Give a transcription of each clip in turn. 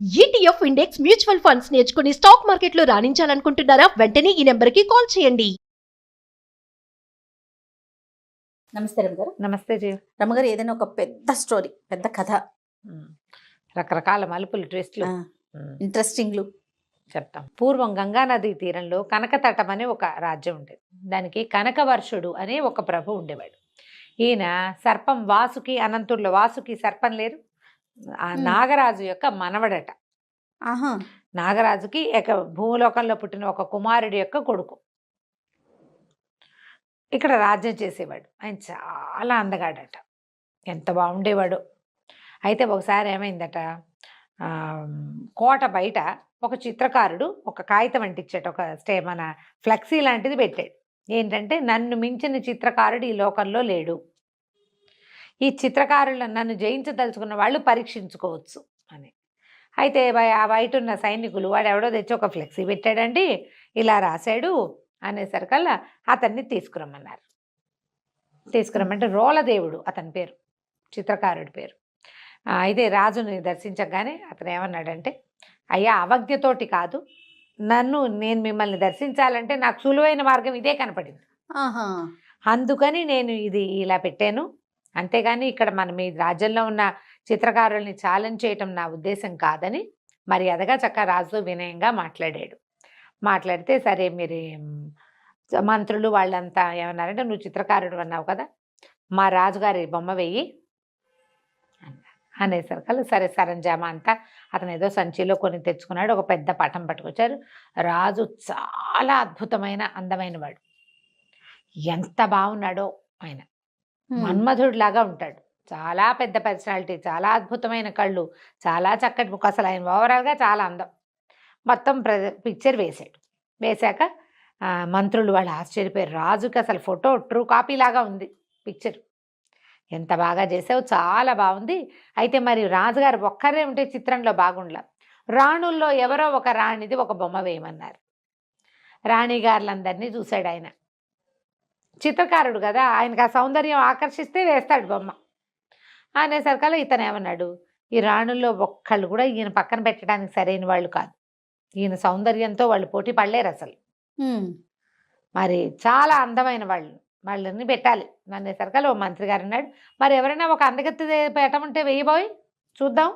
ETF index mutual funds నేర్చుకుని stock మార్కెట్లో రాణించాలనుకుంటున్నారా? వెంటనే ఈ నెంబర్కి కాల్ చేయండి. నమస్తే రమ్మగారు. నమస్తే జీ. రమ్మగారు, ఏదైనా ఒక పెద్ద స్టోరీ, పెద్ద కథ, రకరకాల మలుపులు, ట్విస్ట్లు, ఇంట్రెస్టింగ్లు చెప్తాం. పూర్వం గంగా నదీ తీరంలో కనకతటం అనే ఒక రాజ్యం ఉండేది. దానికి కనకవర్షుడు అనే ఒక ప్రభు ఉండేవాడు. ఈయన సర్పం వాసుకి, అనంతుల్లో వాసుకి సర్పం లేరు, ఆ నాగరాజు యొక్క మనవడట. ఆహా. నాగరాజుకి భూలోకంలో పుట్టిన ఒక కుమారుడి యొక్క కొడుకు. ఇక్కడ రాజ్యం చేసేవాడు. ఆయన చాలా అందగాడట, ఎంత బాగుండేవాడు. అయితే ఒకసారి ఏమైందట, కోట బయట ఒక చిత్రకారుడు ఒక కాగితం అంటించాడు, ఒక మన ఫ్లెక్సీ లాంటిది పెట్టాడు. ఏంటంటే, నన్ను మించిన చిత్రకారుడు ఈ లోకంలో లేడు, ఈ చిత్రకారులను నన్ను జయించదలుచుకున్న వాళ్ళు పరీక్షించుకోవచ్చు అని. అయితే ఆ బయట ఉన్న సైనికులు, వాడు ఎవడో తెచ్చి ఒక ఫ్లెక్సీ పెట్టాడండి, ఇలా రాశాడు అనేసరికల్లా అతన్ని తీసుకురమ్మన్నారు. తీసుకురమ్మంటే రోలదేవుడు అతని పేరు, చిత్రకారుడి పేరు. అయితే రాజుని దర్శించగానే అతను ఏమన్నాడంటే, అయ్యా, అవజ్ఞతోటి కాదు, నేను మిమ్మల్ని దర్శించాలంటే నాకు సులువైన మార్గం ఇదే కనపడింది, అందుకని నేను ఇది ఇలా పెట్టాను, అంతేగాని ఇక్కడ మీ రాజ్యంలో ఉన్న చిత్రకారుల్ని ఛాలెంజ్ చేయటం నా ఉద్దేశం కాదని మర్యాదగా చక్కగా రాజుతో వినయంగా మాట్లాడాడు. మాట్లాడితే, సరే మీరు మంత్రులు వాళ్ళంతా ఏమన్నారంటే, నువ్వు చిత్రకారుడు అన్నావు కదా, మా రాజుగారి బొమ్మ వెయ్యి అనేసరికల్లా సరే సరంజామా అంతా అతను ఏదో సంచిలో కొని తెచ్చుకున్నాడు. ఒక పెద్ద పటం పట్టుకొచ్చారు. రాజు చాలా అద్భుతమైన అందమైన వాడు, ఎంత బాగున్నాడో ఆయన, మన్మధుడిలాగా ఉంటాడు, చాలా పెద్ద పర్సనాలిటీ, చాలా అద్భుతమైన కళ్ళు, చాలా చక్కటి ముఖం, అసలు ఆయన ఓవరాల్గా చాలా అందం. మొత్తం పిక్చర్ వేసాడు. వేశాక మంత్రులు వాళ్ళు ఆశ్చర్యపోయారు. రాజుకి అసలు ఫోటో ట్రూ కాపీ లాగా ఉంది పిక్చర్, ఎంత బాగా చేసావు, చాలా బాగుంది. అయితే మరి రాజుగారు ఒక్కరే ఉంటే చిత్రంలో బాగుండలా, రాణుల్లో ఎవరో ఒక రాణిది ఒక బొమ్మ వేయమన్నారు. రాణిగారులందరినీ చూశాడు ఆయన, చిత్రకారుడు కదా, ఆయనకు ఆ సౌందర్యం ఆకర్షిస్తే వేస్తాడు బొమ్మ అనేసరికల్లా ఇతను ఏమన్నాడు, ఈ రాణుల్లో ఒక్కళ్ళు కూడా ఈయన పక్కన పెట్టడానికి సరైన వాళ్ళు కాదు, ఈయన సౌందర్యంతో వాళ్ళు పోటీ పడలేరు అసలు, మరి చాలా అందమైన వాళ్ళని పెట్టాలి అనేసరికల్లా ఓ మంత్రి గారు అన్నాడు, మరి ఎవరైనా ఒక అందగత్తి పెట్టమంటే వేయబోయి చూద్దాం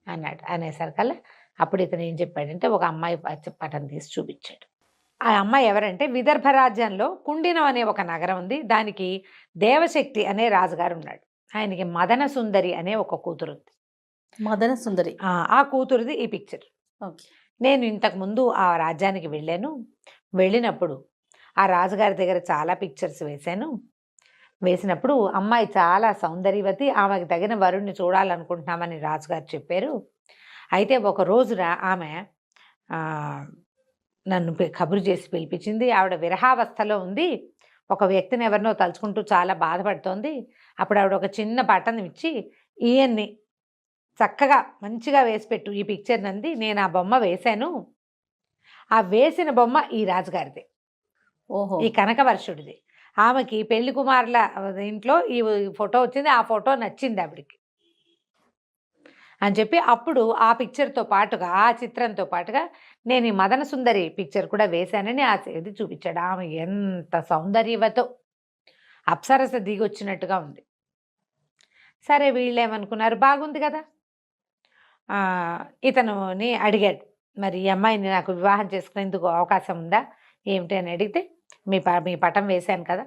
అన్నాడు. అనేసరికల్లా అప్పుడు ఇతను ఏం చెప్పాడంటే, ఒక అమ్మాయి పటం తీసి చూపించాడు. ఆ అమ్మాయి ఎవరంటే, విదర్భ రాజ్యంలో కుండినం అనే ఒక నగరం ఉంది, దానికి దేవశక్తి అనే రాజుగారు ఉన్నాడు. ఆయనకి మదన సుందరి అనే ఒక కూతురు ఉంది. మదన సుందరి, ఆ కూతురుది ఈ పిక్చర్. నేను ఇంతకుముందు ఆ రాజ్యానికి వెళ్ళాను, వెళ్ళినప్పుడు ఆ రాజుగారి దగ్గర చాలా పిక్చర్స్ వేశాను. వేసినప్పుడు అమ్మాయి చాలా సౌందర్యవతి, ఆమెకు తగిన వరుణ్ణి చూడాలనుకుంటున్నామని రాజుగారు చెప్పారు. అయితే ఒక రోజున ఆమె నన్ను కబురు చేసి పిలిపించింది. ఆవిడ విరహావస్థలో ఉంది, ఒక వ్యక్తిని ఎవరినో తలుచుకుంటూ చాలా బాధపడుతోంది. అప్పుడు ఆవిడ ఒక చిన్న బటన్ ఇచ్చి, ఈయన్ని చక్కగా మంచిగా వేసిపెట్టు ఈ పిక్చర్ నంది, నేను ఆ బొమ్మ వేశాను, ఆ వేసిన బొమ్మ ఈ రాజుగారిది, ఓహో, ఈ కనకవర్షుడిది. ఆమెకి పెళ్లి కుమారుల ఇంట్లో ఈ ఫోటో వచ్చింది, ఆ ఫోటో నచ్చింది ఆవిడికి అని చెప్పి, అప్పుడు ఆ పిక్చర్తో పాటుగా, ఆ చిత్రంతో పాటుగా నేను ఈ మదన సుందరి పిక్చర్ కూడా వేశానని ఇది చూపించాడు. ఆమె ఎంత సౌందర్యవతో, అప్సరస దిగొచ్చినట్టుగా ఉంది. సరే వీళ్ళు ఏమనుకున్నారు, బాగుంది కదా, ఇతనుని అడిగాడు, మరి ఈ అమ్మాయిని నాకు వివాహం చేసుకునేందుకు అవకాశం ఉందా ఏమిటి అని అడిగితే, మీ పటం వేశాను కదా,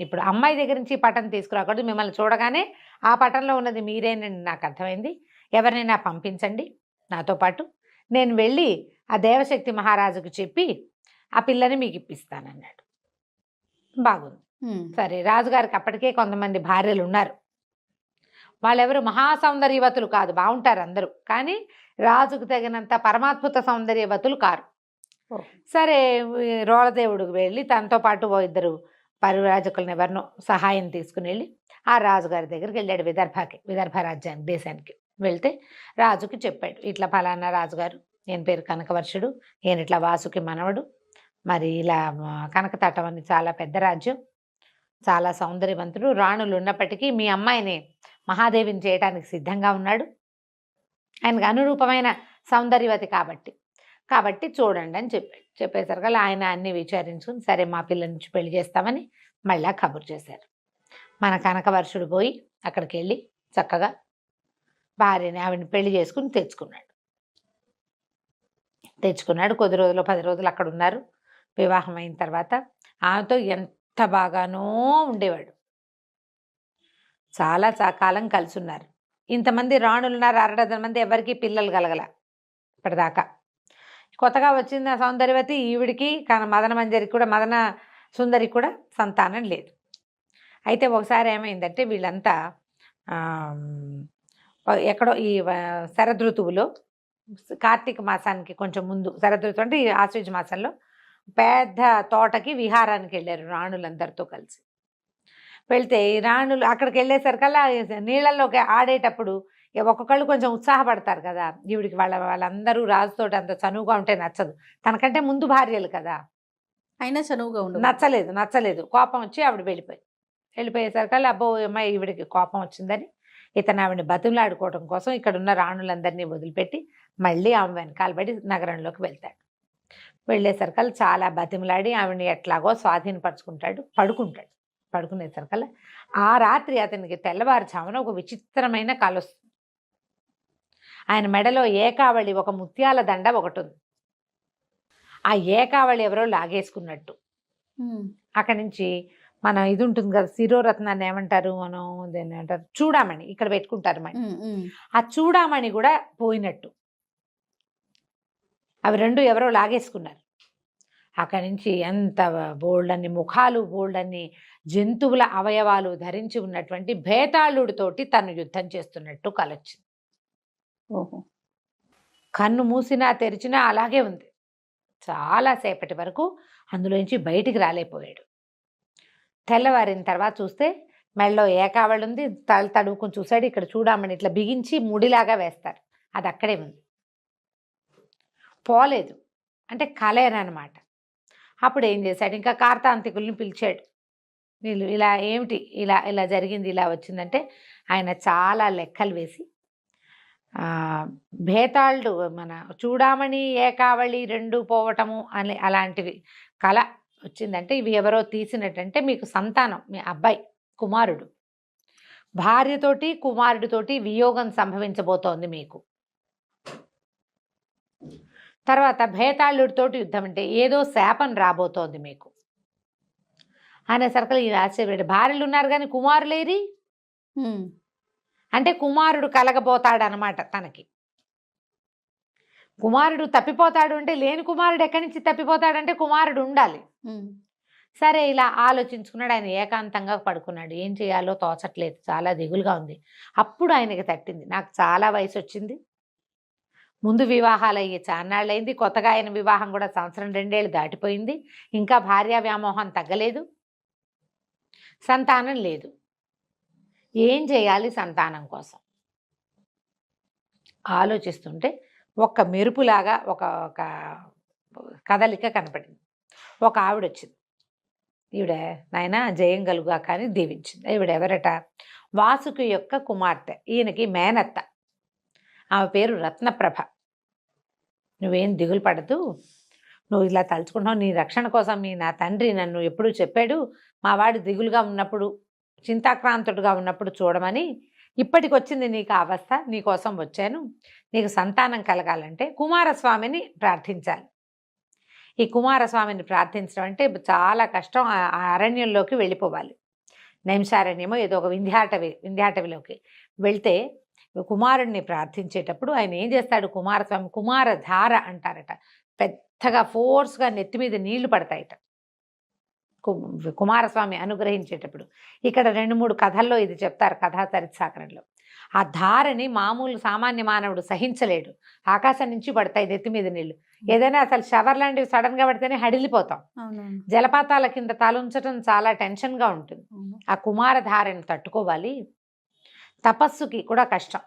ఇప్పుడు అమ్మాయి దగ్గర నుంచి ఈ పటం తీసుకురాకూడదు, మిమ్మల్ని చూడగానే ఆ పటంలో ఉన్నది మీరేనని నాకు అర్థమైంది, ఎవరినైనా పంపించండి నాతో పాటు, నేను వెళ్ళి ఆ దేవశక్తి మహారాజుకు చెప్పి ఆ పిల్లని మీకు ఇప్పిస్తానన్నాడు. బాగుంది. సరే, రాజుగారికి అప్పటికే కొంతమంది భార్యలు ఉన్నారు, వాళ్ళెవరు మహాసౌందర్యవతులు కాదు, బాగుంటారు అందరూ, కానీ రాజుకు తగినంత పరమాద్భుత సౌందర్యవతులు కారు. సరే, రోళదేవుడికి వెళ్ళి తనతో పాటు ఓ ఇద్దరు పరివ్రాజకులను ఎవరినో సహాయం తీసుకుని వెళ్ళి ఆ రాజుగారి దగ్గరికి వెళ్ళాడు, విదర్భ రాజ్యానికి, దేశానికి వెళ్తే రాజుకి చెప్పాడు, ఇట్లా ఫలానా రాజుగారు, నేను పేరు కనకవర్షుడు, నేను ఇట్లా వాసుకి మనవడు, మరి ఇలా కనకతటం అని చాలా పెద్ద రాజ్యం, చాలా సౌందర్యవంతుడు, రాణులు ఉన్నప్పటికీ మీ అమ్మాయిని మహాదేవిని చేయడానికి సిద్ధంగా ఉన్నాడు, ఆయనకు అనురూపమైన సౌందర్యవతి కాబట్టి చూడండి అని చెప్పేసరికి ఆయన అన్ని విచారించుకుని సరే మా పిల్లల నుంచి పెళ్లి చేస్తామని మళ్ళా కబురు చేశారు. మన కనకవర్షుడు పోయి అక్కడికి వెళ్ళి చక్కగా భార్యని ఆవిడని పెళ్లి చేసుకుని తెచ్చుకున్నాడు. కొద్ది రోజులు 10 రోజులు అక్కడ ఉన్నారు. వివాహం అయిన తర్వాత ఆమెతో ఎంత బాగానో ఉండేవాడు. చాలా కాలం కలిసి ఉన్నారు. ఇంతమంది రాణులు ఉన్నారు, 6 మంది, ఎవరికి పిల్లలు కలగల ఇప్పటిదాకా. కొత్తగా వచ్చిన సౌందర్యవతి ఈవిడికి మదన సుందరికి కూడా సంతానం లేదు. అయితే ఒకసారి ఏమైందంటే వీళ్ళంతా ఎక్కడో ఈ శరదృతువులో కార్తీక మాసానికి కొంచెం ముందు, శరదృతువు అంటే ఈ ఆశ్వయుజ మాసంలో పెద్ద తోటకి విహారానికి వెళ్ళారు రాణులందరితో కలిసి. వెళ్తే ఈ రాణులు అక్కడికి వెళ్ళేసరికల్లా నీళ్ళల్లోకి ఆడేటప్పుడు ఒక్కొక్కళ్ళు కొంచెం ఉత్సాహపడతారు కదా. ఈవిడికి వాళ్ళందరూ రాజుతోటి అంత చనువుగా ఉంటే నచ్చదు, తనకంటే ముందు భార్యలు కదా. అయినా చనువుగా ఉండదు. నచ్చలేదు. కోపం వచ్చి ఆవిడ వెళ్ళిపోయేసరికల్లా అబ్బో అమ్మాయి ఈవిడికి కోపం వచ్చిందని ఇతను ఆవిడని బతులాడుకోవడం కోసం ఇక్కడ ఉన్న రాణులందరినీ వదిలిపెట్టి మళ్ళీ ఆమె వెనకాలబడి నగరంలోకి వెళ్తాడు. వెళ్ళేసరికల్లా చాలా బతిమలాడి ఆవిడని ఎట్లాగో స్వాధీనపరుచుకుంటాడు. పడుకునేసరికల్లా ఆ రాత్రి అతనికి తెల్లవారుజామున ఒక విచిత్రమైన కల వస్తుంది. ఆయన మెడలో ఏకావళి, ఒక ముత్యాల దండ ఒకటి ఉంది. ఆ ఏకావళి ఎవరో లాగేసుకున్నట్టు. అక్కడి నుంచి మన ఇది ఉంటుంది కదా, శిరోరత్నాన్ని ఏమంటారు, మనం దీన్ని ఏమంటారు, చూడామణి, ఇక్కడ పెట్టుకుంటారు మణి. ఆ చూడామణి కూడా పోయినట్టు. అవి రెండు ఎవరో లాగేసుకున్నారు. అక్కడి నుంచి ఎంత బోల్డన్ని ముఖాలు, బోల్డన్ని జంతువుల అవయవాలు ధరించి ఉన్నటువంటి భేతాళుడితోటి తను యుద్ధం చేస్తున్నట్టు కలొచ్చింది. కన్ను మూసినా తెరిచినా అలాగే ఉంది. చాలాసేపటి వరకు అందులోంచి బయటికి రాలేకపోయాడు. తెల్లవారిన తర్వాత చూస్తే మెడలో ఏకావళి ఉంది. తడువుకుని చూశాడు. ఇక్కడ చూడమని ఇట్లా బిగించి ముడిలాగా వేస్తారు, అది అక్కడే ఉంది, పోలేదు. అంటే కలేనమాట. అప్పుడు ఏం చేశాడు, ఇంకా కార్తాంతికుల్ని పిలిచాడు. వీళ్ళు ఇలా ఏమిటి, ఇలా జరిగింది, ఇలా వచ్చిందంటే ఆయన చాలా లెక్కలు వేసి భేతాళుడు, మన చూడామణి ఏకావళి రెండు పోవటము అని అలాంటివి కళ వచ్చిందంటే ఇవి ఎవరో తీసినట్టంటే మీకు సంతానం, మీ అబ్బాయి కుమారుడు, భార్యతోటి కుమారుడితోటి వియోగం సంభవించబోతోంది మీకు. తర్వాత భేతాళుడితోటి యుద్ధం అంటే ఏదో శాపం రాబోతోంది మీకు అనేసరికి ఈ ఆశ్చర్యపడి, భార్యలు ఉన్నారు కానీ కుమారులేరి అంటే కుమారుడు కలగబోతాడనమాట. తనకి కుమారుడు తప్పిపోతాడు అంటే, లేని కుమారుడు ఎక్కడి నుంచి తప్పిపోతాడంటే కుమారుడు ఉండాలి. సరే ఇలా ఆలోచించుకున్నాడు. ఆయన ఏకాంతంగా పడుకున్నాడు. ఏం చేయాలో తోచట్లేదు, చాలా దిగులుగా ఉంది. అప్పుడు ఆయనకి తట్టింది, నాకు చాలా వయసు వచ్చింది, ముందు వివాహాలు అయ్యి చాన్నాళ్ళైంది, కొత్తగా ఆయన వివాహం కూడా 1-2 ఏళ్ళు దాటిపోయింది, ఇంకా భార్యా వ్యామోహం తగ్గలేదు, సంతానం లేదు, ఏం చేయాలి సంతానం కోసం ఆలోచిస్తుంటే ఒక్క మెరుపులాగా ఒక కదలిక కనపడింది. ఒక ఆవిడ వచ్చింది. ఈవిడ నాయన జయం కలుగా కానీ దీవించింది. ఈవిడ ఎవరట, వాసుకి యొక్క కుమార్తె, ఈయనకి మేనత్త. ఆమె పేరు రత్నప్రభ. నువ్వేం దిగులు పడదు, నువ్వు ఇలా తలుచుకుంటున్నావు, నీ రక్షణ కోసం నా తండ్రి నన్ను ఎప్పుడూ చెప్పాడు, మా వాడు దిగులుగా ఉన్నప్పుడు, చింతాక్రాంతుడుగా ఉన్నప్పుడు చూడమని. ఇప్పటికి వచ్చింది నీకు అవస్థ, నీకోసం వచ్చాను. నీకు సంతానం కలగాలంటే కుమారస్వామిని ప్రార్థించాలి. ఈ కుమారస్వామిని ప్రార్థించడం అంటే చాలా కష్టం. ఆ అరణ్యంలోకి వెళ్ళిపోవాలి, నైమిషారణ్యమో ఏదో ఒక వింధ్యాటవిలోకి వెళ్తే కుమారుణ్ణి ప్రార్థించేటప్పుడు ఆయన ఏం చేస్తాడు, కుమారస్వామి కుమారధార అంటారట, పెద్దగా ఫోర్స్గా నెత్తి మీద నీళ్లు పడతాయట కుమారస్వామి అనుగ్రహించేటప్పుడు. ఇక్కడ 2-3 కథల్లో ఇది చెప్తారు, కథా చరిత్సాకరంలో. ఆ ధారని మామూలు సామాన్య మానవుడు సహించలేడు. ఆకాశం నుంచి పడతాయి నెత్తి మీద నీళ్లు. ఏదైనా అసలు షవర్ లాంటివి సడన్గా పడితేనే హడిలిపోతాం. జలపాతాల కింద తలుంచడం చాలా టెన్షన్గా ఉంటుంది. ఆ కుమారధారని తట్టుకోవాలి, తపస్సుకి కూడా కష్టం.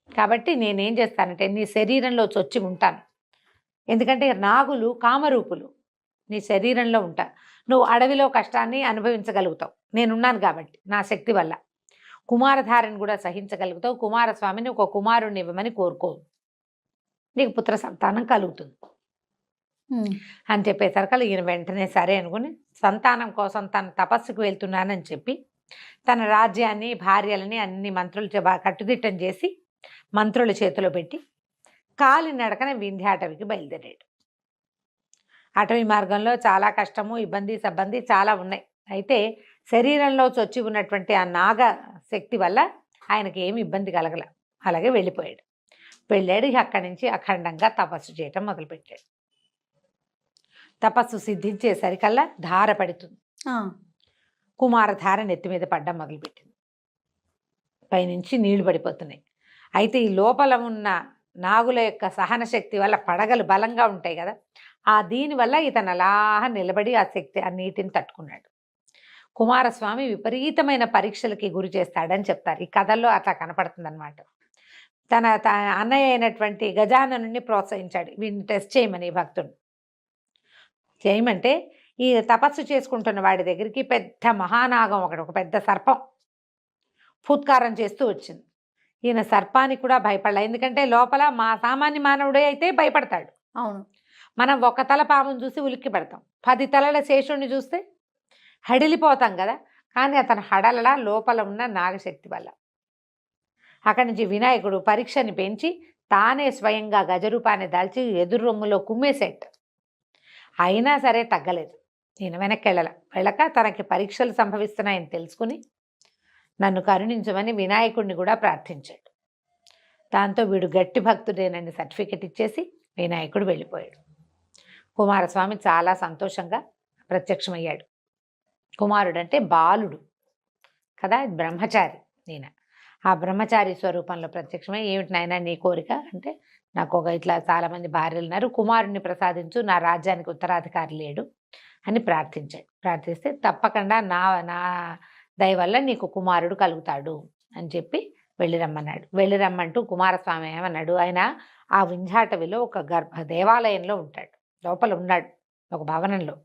కాబట్టి నేనేం చేస్తానంటే నీ శరీరంలో చొచ్చి ఉంటాను, ఎందుకంటే నాగులు కామరూపులు నీ శరీరంలో ఉంటా, నువ్వు అడవిలో కష్టాన్ని అనుభవించగలుగుతావు, నేనున్నాను కాబట్టి నా శక్తి వల్ల. కుమారధారని కూడా సహించగలుగుతావు, కుమారస్వామిని ఒక కుమారుణ్ణి ఇవ్వమని కోరుకో, నీకు పుత్ర సంతానం కలుగుతుంది అని చెప్పేసరికి ఈయన వెంటనే సరే అనుకుని సంతానం కోసం తన తపస్సుకు వెళ్తున్నానని చెప్పి తన రాజ్యాన్ని భార్యలని అన్ని మంత్రులు కట్టుదిట్టం చేసి మంత్రుల చేతిలో పెట్టి కాలినడకన వింధ్యాటవికి బయలుదేరాడు. అటవీ మార్గంలో చాలా కష్టము, ఇబ్బంది సబ్బంది చాలా ఉన్నాయి. అయితే శరీరంలో చొచ్చి ఉన్నటువంటి ఆ నాగ శక్తి వల్ల ఆయనకి ఏమి ఇబ్బంది కలగల. అలాగే వెళ్ళిపోయాడు. అక్కడి నుంచి అఖండంగా తపస్సు చేయటం మొదలుపెట్టాడు. తపస్సు సిద్ధించేసరికల్లా ధార పడుతుంది. కుమారధార నెత్తి మీద పడ్డం మొదలుపెట్టింది. పైనుంచి నీళ్లు పడిపోతున్నాయి. అయితే ఈ లోపల ఉన్న నాగుల యొక్క సహన శక్తి వల్ల పడగలు బలంగా ఉంటాయి కదా, దీనివల్ల ఇతను అలా నిలబడి ఆ శక్తి ఆ నీటిని తట్టుకున్నాడు. కుమారస్వామి విపరీతమైన పరీక్షలకి గురి చేస్తాడని చెప్తారు. ఈ కథల్లో అట్లా కనపడుతుంది అనమాట. తన అన్నయ్య అయినటువంటి గజాననుని ప్రోత్సహించాడు, వీడిని టెస్ట్ చేయమని భక్తుడు. చేయమంటే ఈ తపస్సు చేసుకుంటున్న వాడి దగ్గరికి పెద్ద మహానాగం ఒక పెద్ద సర్పం ఫుత్కారం చేస్తూ వచ్చింది. ఈయన సర్పానికి కూడా భయపడలే, ఎందుకంటే లోపల సామాన్య మానవుడే అయితే భయపడతాడు. అవును, మనం ఒక తల పామును చూసి ఉలిక్కి పెడతాం, 10 తలల శేషుణ్ణి చూస్తే హడిలిపోతాం కదా. కానీ అతను హడలలా లోపల ఉన్న నాగశక్తి వల్ల. అక్కడి నుంచి వినాయకుడు పరీక్షని పెంచి తానే స్వయంగా గజరూపాన్ని దాల్చి ఎదురు రొమ్ములో కుమ్మేసేట. అయినా సరే తగ్గలేదు. ఈయన వెనక్కి వెళ్ళక తనకి పరీక్షలు సంభవిస్తున్నాయని తెలుసుకుని నన్ను కరుణించమని వినాయకుడిని కూడా ప్రార్థించాడు. దాంతో వీడు గట్టి భక్తుడేనని సర్టిఫికెట్ ఇచ్చేసి వినాయకుడు వెళ్ళిపోయాడు. కుమారస్వామి చాలా సంతోషంగా ప్రత్యక్షమయ్యాడు. కుమారుడు అంటే బాలుడు కదా, బ్రహ్మచారి. ఈయన ఆ బ్రహ్మచారి స్వరూపంలో ప్రత్యక్షమై, ఏమిటి నాయనా నీ కోరిక అంటే, నాకు ఇట్లా చాలామంది భార్యలు ఉన్నారు, కుమారుడిని ప్రసాదించు, నా రాజ్యానికి ఉత్తరాధికారి లేడు అని ప్రార్థించాడు. ప్రార్థిస్తే తప్పకుండా నా దయ వల్ల నీకు కుమారుడు కలుగుతాడు అని చెప్పి వెళ్ళిరమ్మన్నాడు. వెళ్ళిరమ్మంటూ కుమారస్వామి ఏమన్నాడు, ఆయన ఆ వింధ్యాటవిలో ఒక దేవాలయంలో ఉంటాడు, లోపల ఉన్నాడు ఒక భవనంలో.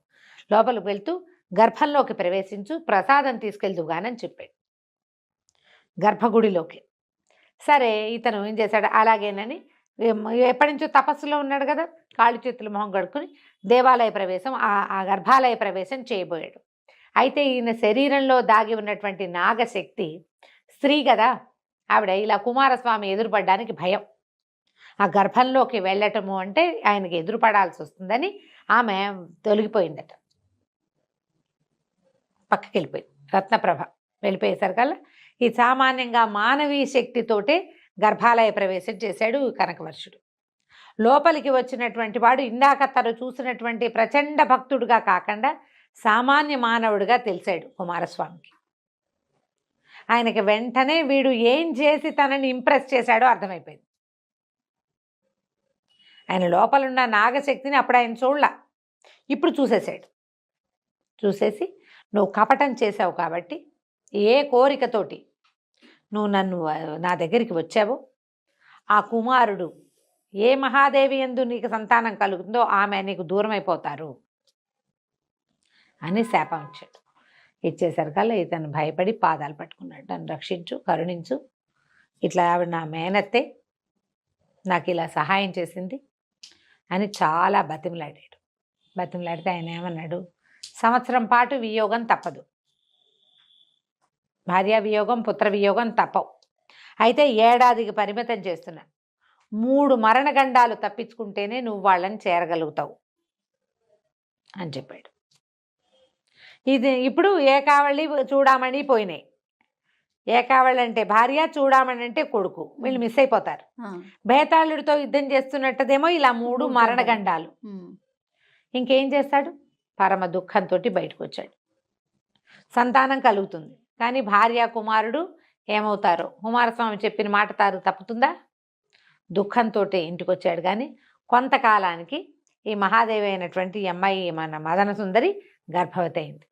లోపలికి వెళ్తూ గర్భంలోకి ప్రవేశించు, ప్రసాదం తీసుకెళ్దుగానని చెప్పాడు గర్భగుడిలోకి. సరే ఇతను ఏం చేశాడు, అలాగేనని ఎప్పటి నుంచో తపస్సులో ఉన్నాడు కదా, కాళ్ళు చేతులు మొహం కడుక్కుని దేవాలయ ప్రవేశం ఆ గర్భాలయ ప్రవేశం చేయబోయాడు. అయితే ఈయన శరీరంలో దాగి ఉన్నటువంటి నాగశక్తి స్త్రీ కదా, ఆవిడ ఇలా కుమారస్వామి ఎదురుపడడానికి భయం. ఆ గర్భంలోకి వెళ్ళటము అంటే ఆయనకి ఎదురుపడాల్సి వస్తుందని ఆమె తొలగిపోయిందట, పక్కకి వెళ్ళిపోయింది. రత్నప్రభ వెళ్ళిపోయేసరికల్లా ఈ సామాన్యంగా మానవీ శక్తితోటే గర్భాలయ ప్రవేశం చేశాడు కనకవర్షుడు. లోపలికి వచ్చినటువంటి వాడు ఇందాక తను చూసినటువంటి ప్రచండ భక్తుడుగా కాకుండా సామాన్య మానవుడిగా తెలిసాడు కుమారస్వామికి. ఆయనకి వెంటనే వీడు ఏం చేసి తనని ఇంప్రెస్ చేశాడో అర్థమైపోయింది. ఆయన లోపలున్న నాగశక్తిని అప్పుడు ఆయన చూడలా, ఇప్పుడు చూసేశాడు. చూసేసి, నువ్వు కపటం చేసావు కాబట్టి, ఏ కోరికతోటి నువ్వు నా దగ్గరికి వచ్చావో ఆ కుమారుడు ఏ మహాదేవి యందు నీకు సంతానం కలుగుతుందో ఆమె నీకు దూరం అయిపోతారు అని శాపం ఇచ్చాడు. ఇచ్చేసరికల్లా ఇతను భయపడి పాదాలు పట్టుకున్నాడు, నన్ను రక్షించు, కరుణించు, ఇట్లా ఆవిడ నా మేనత్తే, నాకు ఇలా సహాయం చేసింది అని చాలా బతిమలాడాడు. బతిమలాడితే ఆయన ఏమన్నాడు, సంవత్సరం పాటు వియోగం తప్పదు, భార్యా వియోగం పుత్ర వియోగం తప్పవు, అయితే ఏడాదికి పరిమితం చేస్తున్నా, 3 మరణగండాలు తప్పించుకుంటేనే నువ్వు వాళ్ళని చేరగలుగుతావు అని చెప్పాడు. ఇది ఇప్పుడు ఏకావళి చూడామణి పోయినాయి. ఏకావళి అంటే భార్య, చూడామణి అంటే కొడుకు, వీళ్ళు మిస్ అయిపోతారు. బేతాళుడితో యుద్ధం చేస్తున్నట్టదేమో ఇలా 3 మరణగండాలు. ఇంకేం చేస్తాడు, పరమ దుఃఖంతో బయటకు వచ్చాడు. సంతానం కలుగుతుంది, కానీ భార్య కుమారుడు ఏమవుతారో, కుమారస్వామి చెప్పిన మాట తప్పుతుందా, దుఃఖంతో ఇంటికి వచ్చాడు. కానీ కొంతకాలానికి ఈ మహాదేవి అయినటువంటి అమ్మాయి మన మదన సుందరి గర్భవతి అయింది.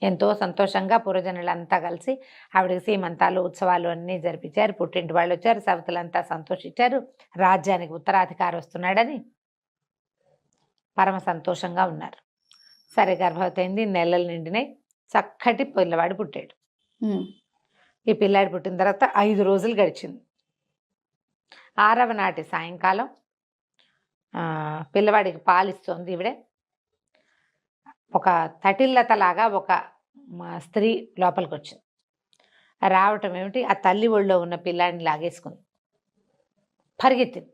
ఎంతో సంతోషంగా పురజనులంతా కలిసి ఆవిడకి సీమంతాలు ఉత్సవాలు అన్నీ జరిపించారు. పుట్టింటి వాళ్ళు వచ్చారు, సవతులంతా సంతోషించారు. రాజ్యానికి ఉత్తరాధికారి వస్తున్నాడని పరమ సంతోషంగా ఉన్నారు. సరే గర్భవతి అయింది, నెలలు నిండినాయి, చక్కటి పిల్లవాడు పుట్టాడు. ఈ పిల్లాడి పుట్టిన తర్వాత 5 రోజులు గడిచింది. 6వ నాటి సాయంకాలం పిల్లవాడికి పాలిస్తోంది ఈవిడే. ఒక తటిల్లతలాగా ఒక స్త్రీ లోపలికి వచ్చింది. రావటం ఏమిటి, ఆ తల్లి ఒళ్ళో ఉన్న పిల్లాడిని లాగేసుకుంది, పరిగెత్తింది.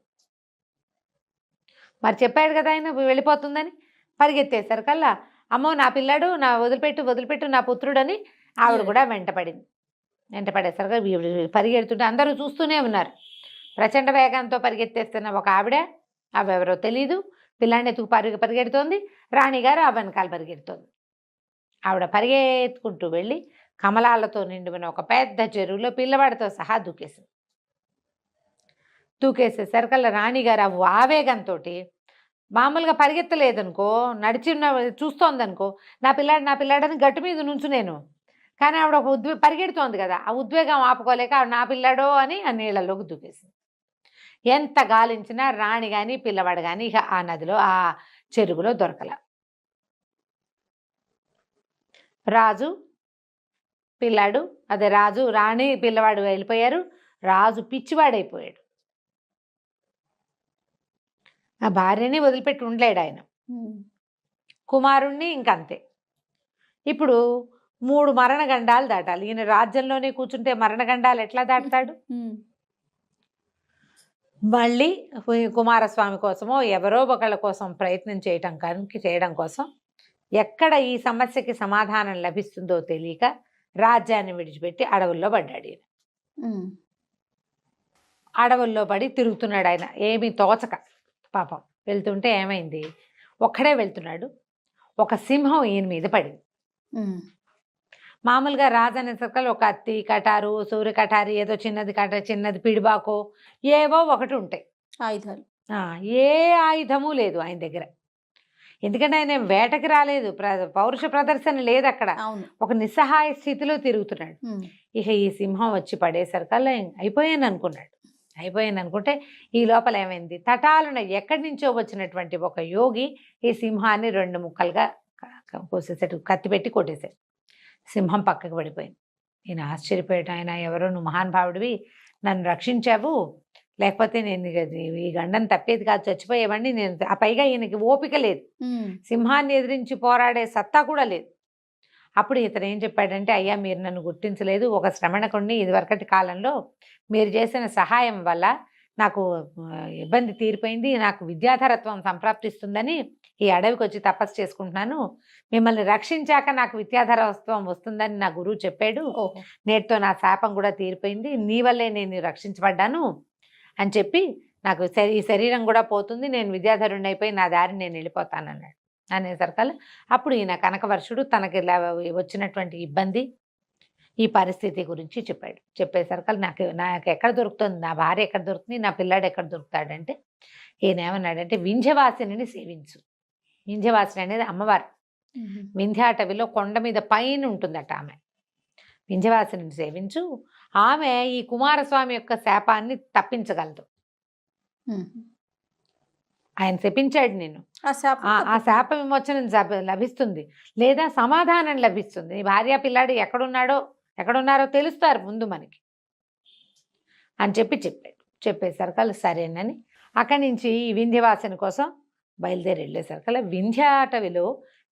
మరి చెప్పాడు కదా ఆయన వెళ్ళిపోతుందని. పరిగెత్తేసరికల్లా అమ్మో నా పిల్లాడు, నా వదిలిపెట్టు నా పుత్రుడని ఆవిడ కూడా వెంటపడింది. వెంటపడేసరికి పరిగెడుతుంటే అందరూ చూస్తూనే ఉన్నారు. ప్రచండ వేగంతో పరిగెత్తేస్తున్న ఒక ఆవిడ, అవెవరో తెలీదు, పిల్లాడిని ఎత్తుకు పరిగెడుతోంది. రాణిగారు ఆ వెనకాల పరిగెడుతోంది. ఆవిడ పరిగెత్తుకుంటూ వెళ్ళి కమలాలతో నిండిన ఒక పెద్ద చెరువులో పిల్లవాడితో సహా దూకేసేసరికల్లా రాణిగారు ఆవేగంతో, మామూలుగా పరిగెత్తలేదనుకో, చూస్తోందనుకో, నా పిల్లాడని గట్టు మీద నుంచు నేను, కానీ ఆవిడ ఒక పరిగెడుతోంది కదా, ఆ ఉద్వేగం ఆపుకోలేక ఆవిడ నా పిల్లాడో అని ఆ నీళ్ళలోకి దూకేసింది. ఎంత గాలించినా రాణి కానీ పిల్లవాడు కానీ ఇక ఆ నదిలో ఆ చెరువులో దొరకల. రాజు పిల్లాడు, అదే రాజు రాణి పిల్లవాడు వెళ్ళిపోయారు. రాజు పిచ్చివాడైపోయాడు. ఆ భార్యని వదిలిపెట్టి ఉండలేడు ఆయన, కుమారుణ్ణి ఇంకంతే. ఇప్పుడు 3 మరణగండాలు దాటాలి. ఈయన రాజ్యంలోనే కూర్చుంటే మరణగండాలు ఎట్లా దాటుతాడు? మళ్ళీ కుమారస్వామి కోసమో ఎవరో ఒకళ్ళ కోసం ప్రయత్నం చేయడం కోసం ఎక్కడ ఈ సమస్యకి సమాధానం లభిస్తుందో తెలియక రాజ్యాన్ని విడిచిపెట్టి అడవుల్లో పడ్డాడు ఈయన. అడవుల్లో పడి తిరుగుతున్నాడు ఆయన, ఏమీ తోచక. పాపం వెళ్తుంటే ఏమైంది, ఒక్కడే వెళ్తున్నాడు, ఒక సింహం ఈయన మీద పడింది. మామూలుగా రాజు అనే సర్కల్ ఒక అత్తి కటారు, సూర్య కటారి, ఏదో చిన్నది పిడిబాకో ఏవో ఒకటి ఉంటాయి ఆయుధాలు. ఏ ఆయుధము లేదు ఆయన దగ్గర. ఎందుకంటే ఆయన వేటకి రాలేదు, పౌరుష ప్రదర్శన లేదు అక్కడ, ఒక నిస్సహాయ స్థితిలో తిరుగుతున్నాడు. ఇక ఈ సింహం వచ్చి పడేసరికల్లా అయిపోయాను అనుకుంటే ఈ లోపల ఏమైంది, తటాలున ఎక్కడి నుంచో వచ్చినటువంటి ఒక యోగి ఈ సింహాన్ని 2 ముక్కలుగా కోసేసాడు, కత్తి పెట్టి కొట్టేశాడు. సింహం పక్కకు పడిపోయింది. ఈయన ఆశ్చర్యపోయాడు. ఆయన ఎవరో, నువ్వు మహానుభావుడివి, నన్ను రక్షించావు, లేకపోతే నేను ఈ గండం తప్పేది కాదు, చచ్చిపోయేవాడిని నేను. ఆ పైగా ఈయనకి ఓపిక లేదు, సింహాన్ని ఎదిరించి పోరాడే సత్తా కూడా లేదు. అప్పుడు ఇతను ఏం చెప్పాడంటే, అయ్యా మీరు నన్ను గుర్తించలేదు, ఒక శ్రమణకుడిని ఇదివరకటి కాలంలో మీరు చేసిన సహాయం వల్ల నాకు ఇబ్బంది తీరిపోయింది, నాకు విద్యాధరత్వం సంప్రాప్తిస్తుందని ఈ అడవికి వచ్చి తపస్సు చేసుకుంటున్నాను, మిమ్మల్ని రక్షించాక నాకు విద్యాధరత్వం వస్తుందని నా గురువు చెప్పాడు, నేటితో నా శాపం కూడా తీరిపోయింది, నీ వల్లే నేను రక్షించబడ్డాను అని చెప్పి, నాకు ఈ శరీరం కూడా పోతుంది, నేను విద్యాధరుణ్ణి అయిపోయి నా దారిని నేను వెళ్ళిపోతానన్నాడు. అనేసరికల్లా అప్పుడు ఈయన కనకవర్షుడు తనకి వచ్చినటువంటి ఇబ్బంది, ఈ పరిస్థితి గురించి చెప్పాడు. చెప్పేసరికల్లా నాకు ఎక్కడ దొరుకుతుంది, నా భార్య ఎక్కడ దొరుకుతుంది, నా పిల్లాడు ఎక్కడ దొరుకుతాడంటే, ఈయన ఏమన్నాడంటే, వింధ్యవాసిని సేవించు. వింధ్యవాసిని అనేది అమ్మవారు, వింధ్యాటవిలో కొండ మీద పైన ఉంటుందట ఆమె. వింధ్యవాసిని సేవించు, ఆమె ఈ కుమారస్వామి యొక్క శాపాన్ని తప్పించగలదు. ఆయన శపించాడు నేను, ఆ శాప విమోచనం లభిస్తుంది, లేదా సమాధానం లభిస్తుంది, నీ భార్య పిల్లాడు ఎక్కడున్నారో తెలుస్తారు ముందు మనకి అని చెప్పాడు. చెప్పేసరికల్లా సరేనని అక్కడి నుంచి ఈ వింధ్యవాసన కోసం బయలుదేరి వెళ్ళేసరికల్లా వింధ్యాటవిలో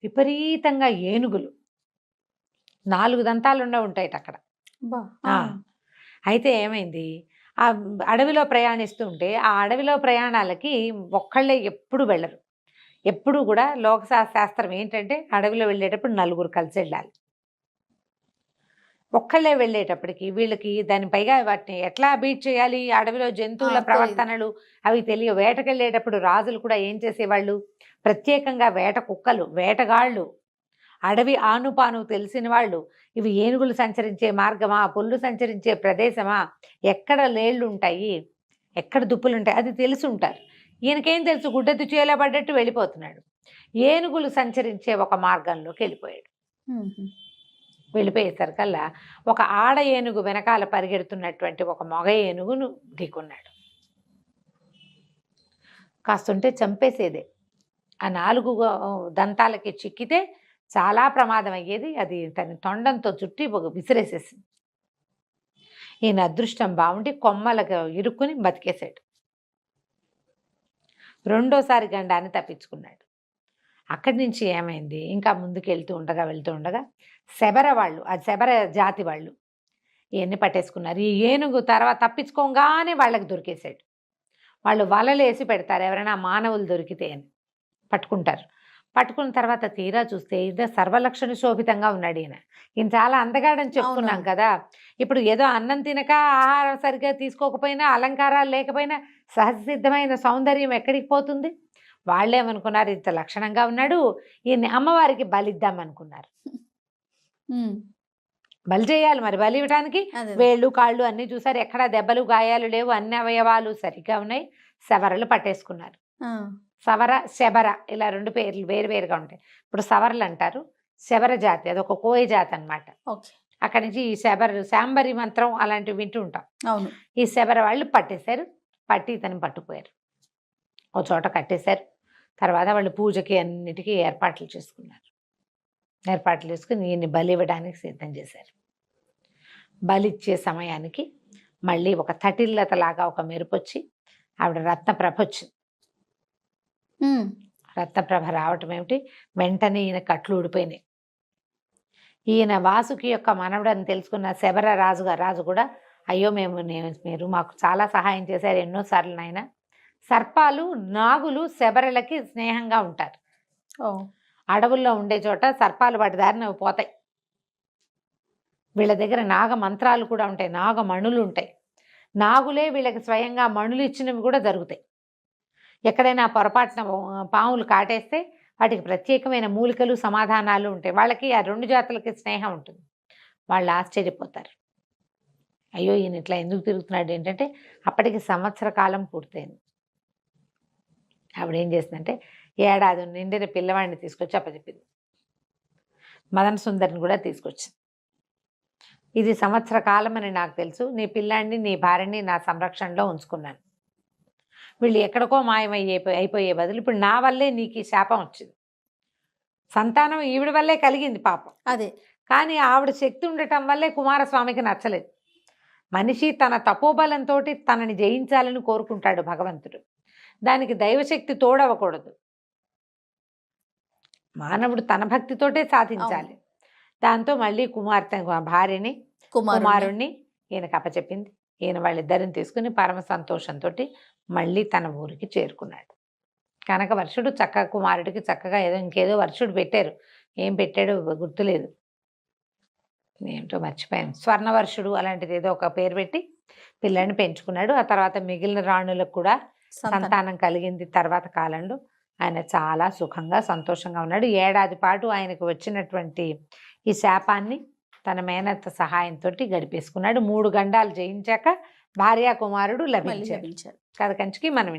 విపరీతంగా ఏనుగులు 4 దంతాలు ఉంటాయి అక్కడ. అయితే ఏమైంది, ఆ అడవిలో ప్రయాణిస్తూ ఉంటే ఆ అడవిలో ప్రయాణాలకి ఒక్కళ్ళే ఎప్పుడు వెళ్ళరు. ఎప్పుడు కూడా లోకశాస్త్రం ఏంటంటే, అడవిలో వెళ్ళేటప్పుడు 4 కలిసి వెళ్ళాలి. ఒక్కళ్ళే వెళ్ళేటప్పటికి వీళ్ళకి దాని పైగా వాటిని ఎట్లా బీట్ చేయాలి, అడవిలో జంతువుల ప్రవర్తనలు అవి తెలియ. వేటకెళ్ళేటప్పుడు రాజులు కూడా ఏం చేసేవాళ్ళు, ప్రత్యేకంగా వేట కుక్కలు, వేటగాళ్ళు, అడవి ఆనుపాను తెలిసిన వాళ్ళు, ఇవి ఏనుగులు సంచరించే మార్గమా, పుల్లు సంచరించే ప్రదేశమా, ఎక్కడ లేళ్ళు ఉంటాయి, ఎక్కడ దుప్పులు ఉంటాయి, అది తెలిసి ఉంటారు. ఈయనకేం తెలుసు, గుడ్డెద్దు చేలా పడ్డట్టు వెళ్ళిపోతున్నాడు. ఏనుగులు సంచరించే ఒక మార్గంలోకి వెళ్ళిపోయాడు. వెళ్ళిపోయేసరికల్లా ఒక ఆడ ఏనుగు వెనకాల పరిగెడుతున్నటువంటి ఒక మగ ఏనుగును ఢీకున్నాడు. కాస్తుంటే చంపేసేదే, ఆ 4 దంతాలకి చిక్కితే చాలా ప్రమాదం అయ్యేది. అది తన తొండంతో చుట్టి విసిరేసేసింది. ఈయన అదృష్టం బాగుండి కొమ్మలకు ఇరుక్కుని బతికేశాడు. రెండోసారి గండాన్ని తప్పించుకున్నాడు. అక్కడి నుంచి ఏమైంది, ఇంకా ముందుకు వెళ్తూ ఉండగా శబర వాళ్ళు, అది శబర జాతి వాళ్ళు ఇవన్నీ పట్టేసుకున్నారు. ఈ ఏనుగు తర్వాత తప్పించుకోగానే వాళ్ళకి దొరికేశాడు. వాళ్ళు వలలేసి పెడతారు, ఎవరైనా మానవులు దొరికితే అని పట్టుకుంటారు. పట్టుకున్న తర్వాత తీరా చూస్తే ఇది సర్వలక్షణ శోభితంగా ఉన్నాడు. ఈయన చాలా అందగాడని చెప్పుకున్నాం కదా. ఇప్పుడు ఏదో అన్నం తినక, ఆహారం సరిగ్గా తీసుకోకపోయినా, అలంకారాలు లేకపోయినా సహజసిద్ధమైన సౌందర్యం ఎక్కడికి పోతుంది? వాళ్ళేమనుకున్నారు, ఇంత లక్షణంగా ఉన్నాడు, ఈయన్ని అమ్మవారికి బలిద్దాం అనుకున్నారు. బలి చేయాలి మరి. బలి ఇవ్వడానికి వేళ్ళు కాళ్ళు అన్ని చూసారు, ఎక్కడా దెబ్బలు గాయాలు లేవు, అన్ని అవయవాలు సరిగ్గా ఉన్నాయి. శబరలు పట్టేసుకున్నారు. సవర శబర ఇలా రెండు పేర్లు వేరువేరుగా ఉంటాయి. ఇప్పుడు సవరలు అంటారు, శబర జాతి అదొక కోయ జాతి అనమాట. అక్కడి నుంచి ఈ శాంబరి మంత్రం అలాంటివి వింటూ ఉంటాం. అవును. ఈ శబర వాళ్ళు పట్టేశారు, పట్టి ఇతను పట్టుకుపోయారు, ఒక చోట కట్టేశారు. తర్వాత వాళ్ళు పూజకి అన్నిటికీ ఏర్పాట్లు చేసుకున్నారు. ఏర్పాట్లు చేసుకుని ఈయన్ని బలి ఇవ్వడానికి సిద్ధం చేశారు. బలిచ్చే సమయానికి మళ్ళీ ఒక తటిల్లతలాగా ఒక మెరుపు వచ్చి ఆవిడ రత్నప్రభ వచ్చింది. రత్నప్రభ రావటం ఏమిటి, వెంటనే ఈయన కట్లు ఊడిపోయినాయి. ఈయన వాసుకి యొక్క మనవడని తెలుసుకున్న శబర రాజు కూడా, అయ్యో మీరు మాకు చాలా సహాయం చేశారు ఎన్నోసార్లు నాయన. సర్పాలు నాగులు శబరలకి స్నేహంగా ఉంటారు. అడవుల్లో ఉండే చోట సర్పాలు వాటి దారిన పోతాయి. వీళ్ళ దగ్గర నాగ మంత్రాలు కూడా ఉంటాయి, నాగ మణులు ఉంటాయి. నాగులే వీళ్ళకి స్వయంగా మణులు ఇచ్చినవి కూడా జరుగుతాయి. ఎక్కడైనా పొరపాటున పాములు కాటేస్తే వాటికి ప్రత్యేకమైన మూలికలు సమాధానాలు ఉంటాయి. వాళ్ళకి ఆ రెండు జాతులకి స్నేహం ఉంటుంది. వాళ్ళు ఆశ్చర్యపోతారు, అయ్యో ఈయన ఇట్లా ఎందుకు తిరుగుతున్నాడు ఏంటంటే అప్పటికి సంవత్సర కాలం పూర్తయింది. ఆవిడ ఏం చేసిందంటే ఏడాది నిండిన పిల్లవాడిని తీసుకొచ్చి అప్పచెప్పింది. మదన సుందరిని కూడా తీసుకొచ్చింది. ఇది సంవత్సర కాలం అని నాకు తెలుసు, నీ పిల్లాడిని నీ భార్యని నా సంరక్షణలో ఉంచుకున్నాను. వీళ్ళు ఎక్కడికో అయిపోయే బదులు ఇప్పుడు నా వల్లే నీకు ఈ శాపం వచ్చింది. సంతానం ఈవిడ వల్లే కలిగింది పాపం. అదే, కానీ ఆవిడ శక్తి ఉండటం వల్లే కుమారస్వామికి నచ్చలేదు. మనిషి తన తపోబలంతో తనని జయించాలని కోరుకుంటాడు భగవంతుడు. దానికి దైవశక్తి తోడవకూడదు. మానవుడు తన భక్తితోటే సాధించాలి. దాంతో మళ్ళీ భార్యని కుమారుణ్ణి ఈయనకు అప్పచెప్పింది. ఈయన వాళ్ళిద్దరిని తీసుకుని పరమ సంతోషంతో మళ్ళీ తన ఊరికి చేరుకున్నాడు. కనుక వర్షుడు చక్కగా కుమారుడికి చక్కగా ఇంకేదో వర్షుడు పెట్టారు, ఏం పెట్టాడో గుర్తులేదు, ఏమిటో మర్చిపోయాను, స్వర్ణవర్షుడు అలాంటిది ఏదో ఒక పేరు పెట్టి పిల్లని పెంచుకున్నాడు. ఆ తర్వాత మిగిలిన రాణులకు కూడా సంతానం కలిగింది. తర్వాత కాలంలో ఆయన చాలా సుఖంగా సంతోషంగా ఉన్నాడు. ఏడాది పాటు ఆయనకు వచ్చినటువంటి ఈ శాపాన్ని తన మేనత్త సహాయంతో గడిపేసుకున్నాడు. 3 గండాలు జయించాక భార్యా కుమారుడు లభించారు. కథ కంచికి మనం